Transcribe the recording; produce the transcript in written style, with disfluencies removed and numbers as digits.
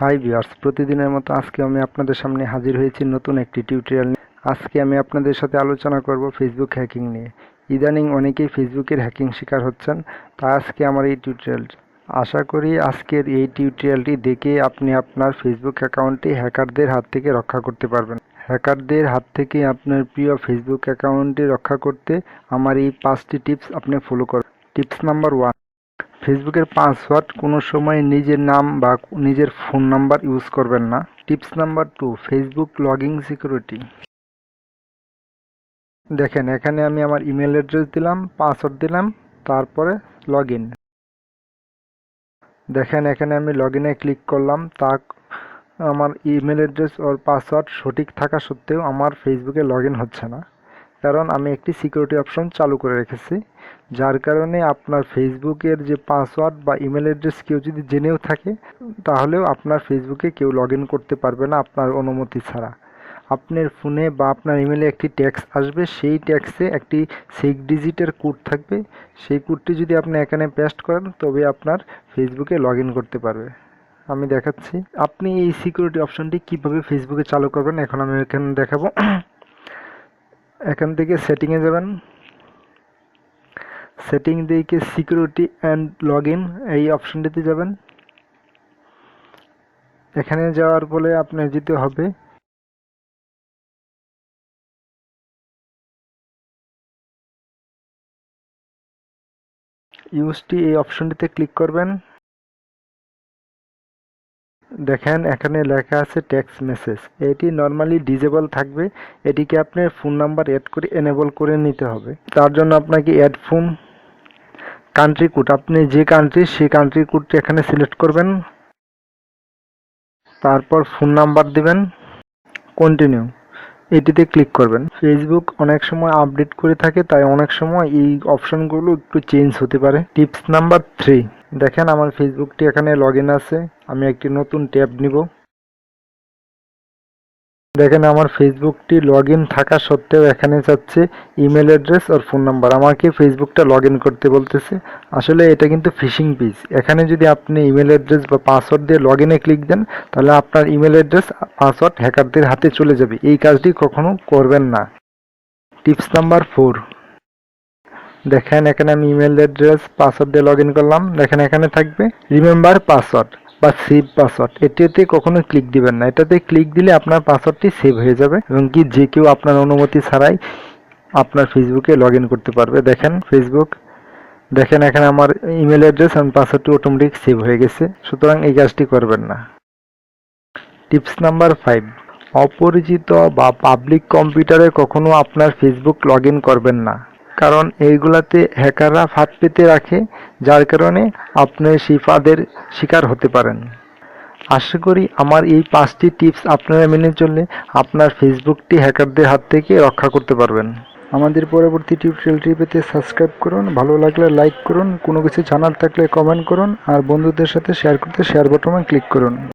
Hi viewers, প্রতিদিনের মতো আজকে আমি আপনাদের সামনে হাজির হয়েছি নতুন একটি টিউটোরিয়াল নিয়ে। আজকে আমি আপনাদের সাথে আলোচনা করব ফেসবুক হ্যাকিং নিয়ে। ইদানিং অনেকেই ফেসবুকের হ্যাকিং শিকার হচ্ছেন, তাই আজকে আমার এই টিউটোরিয়ালটি। আশা করি আজকের এই টিউটোরিয়ালটি দেখে আপনি আপনার ফেসবুক অ্যাকাউন্টটি হ্যাকারদের হাত থেকে রক্ষা করতে পারবেন। হ্যাকারদের হাত থেকে আপনার প্রিয় ফেসবুক অ্যাকাউন্টটি রক্ষা করতে আমার এই 5টি টিপস আপনি ফলো করবেন। টিপস নাম্বার 1, ফেসবুকের পাসওয়ার্ড কোনো সময় নিজের নাম বা নিজের ফোন নাম্বার ইউজ করবেন না। Tips number 2, Facebook login security. দেখেন, এখানে আমি আমার ইমেল অ্যাড্রেস দিলাম, পাসওয়ার্ড দিলাম, তারপরে লগইন। দেখেন, এখানে আমি লগইনে ক্লিক করলাম, আমার ইমেল অ্যাড্রেস ওর পাসওয়ার্ড সঠিক থাকা সত্ত্বেও আমার ফেসবুকে লগইন হচ্ছে না, কারণ আমি একটি সিকিউরিটি অপশন চালু করে রেখেছি, যার কারণে আপনার ফেসবুকের যে পাসওয়ার্ড বা ইমেল অ্যাড্রেস কেউ যদি জেনেও থাকে, তাহলেও আপনার ফেসবুকে কেউ লগইন করতে পারবে না আপনার অনুমতি ছাড়া। আপনার ফোনে বা আপনার ইমেলে একটি ট্যাক্স আসবে, সেই ট্যাক্সে একটি 6 ডিজিটের কোড থাকবে। সেই কোডটি যদি আপনি এখানে পেস্ট করেন, তবে আপনার ফেসবুকে লগইন করতে পারবে। আমি দেখাচ্ছি আপনি এই সিকিউরিটি অপশনটি কিভাবে ফেসবুকে চালু করবেন, এখন আমি এখানে দেখাবো। এখান থেকে সেটিংয়ে যাবেন, সেটিং থেকে সিকিউরিটি অ্যান্ড লগইন এই অপশনটিতে যাবেন। এখানে যাওয়ার পরে আপনার যেতে হবে ইউএসটি, এই অপশনটিতে ক্লিক করবেন। দেখেন, এখানে লেখা আছে টেক্সট মেসেজ, এটি নর্মালি ডিজেবল থাকবে। এটিকে আপনার ফোন নাম্বার অ্যাড করে এনেবল করে নিতে হবে। তার জন্য আপনাকে অ্যাড ফোন কান্ট্রি কোড, আপনি যে কান্ট্রি সেই কান্ট্রি কোডটি এখানে সিলেক্ট করবেন, তারপর ফোন নাম্বার দিবেন, কন্টিনিউ এটিতে ক্লিক করবেন। ফেসবুক অনেক সময় আপডেট করে থাকে, তাই অনেক সময় এই অপশনগুলো একটু চেঞ্জ হতে পারে। টিপস নাম্বার 3, দেখেন আমার ফেসবুকটি এখানে লগইন আছে, আমি একটি নতুন ট্যাব নিব। দেখেন, আমার ফেসবুকটি লগইন থাকা সত্ত্বেও এখানে যাচ্ছে ইমেল অ্যাড্রেস আর ফোন নাম্বার, আমাকে ফেসবুকটা লগইন করতে বলতেছে। আসলে এটা কিন্তু ফিশিং পেজ। এখানে যদি আপনি ইমেল অ্যাড্রেস বা পাসওয়ার্ড দিয়ে লগইনে ক্লিক দেন, তাহলে আপনার ইমেল অ্যাড্রেস পাসওয়ার্ড হ্যাকারদের হাতে চলে যাবে। এই কাজটি কখনো করবেন না। টিপস নাম্বার 4, দেখেন এখানে আমি ইমেল অ্যাড্রেস পাসওয়ার্ড দিয়ে লগইন করলাম। দেখেন এখানে থাকবে রিমেম্বার পাসওয়ার্ড বা সেভ পাসওয়ার্ড, এটিতে কখনো ক্লিক দিবেন না। এটাতে ক্লিক দিলে আপনার পাসওয়ার্ডটি সেভ হয়ে যাবে এবং কি যে কেউ আপনার অনুমতি ছাড়াই আপনার ফেসবুকে লগইন করতে পারবে। দেখেন ফেসবুক, দেখেন এখানে আমার ইমেল অ্যাড্রেস এবং পাসওয়ার্ডটি অটোমেটিক সেভ হয়ে গেছে, সুতরাং এই কাজটি করবেন না। টিপস নাম্বার 5, অপরিচিত বা পাবলিক কম্পিউটারে কখনো আপনার ফেসবুক লগইন করবেন না, কারণ এইগুলাতে হ্যাকাররা ফাঁদ পেতে রাখে, যার কারণে আপনি সেই ফাঁদের শিকার হতে পারেন। আশা করি আমার এই 5টি টিপস আপনারা মেনে চললে আপনার ফেসবুকটি হ্যাকারদের হাত থেকে রক্ষা করতে পারবেন। আমাদের পরবর্তী টিউটোরিয়ালটি পেতে সাবস্ক্রাইব করুন, ভালো লাগলে লাইক করুন, কোনো কিছু জানার থাকলে কমেন্ট করুন, আর বন্ধুদের সাথে শেয়ার করতে শেয়ার বাটনে ক্লিক করুন।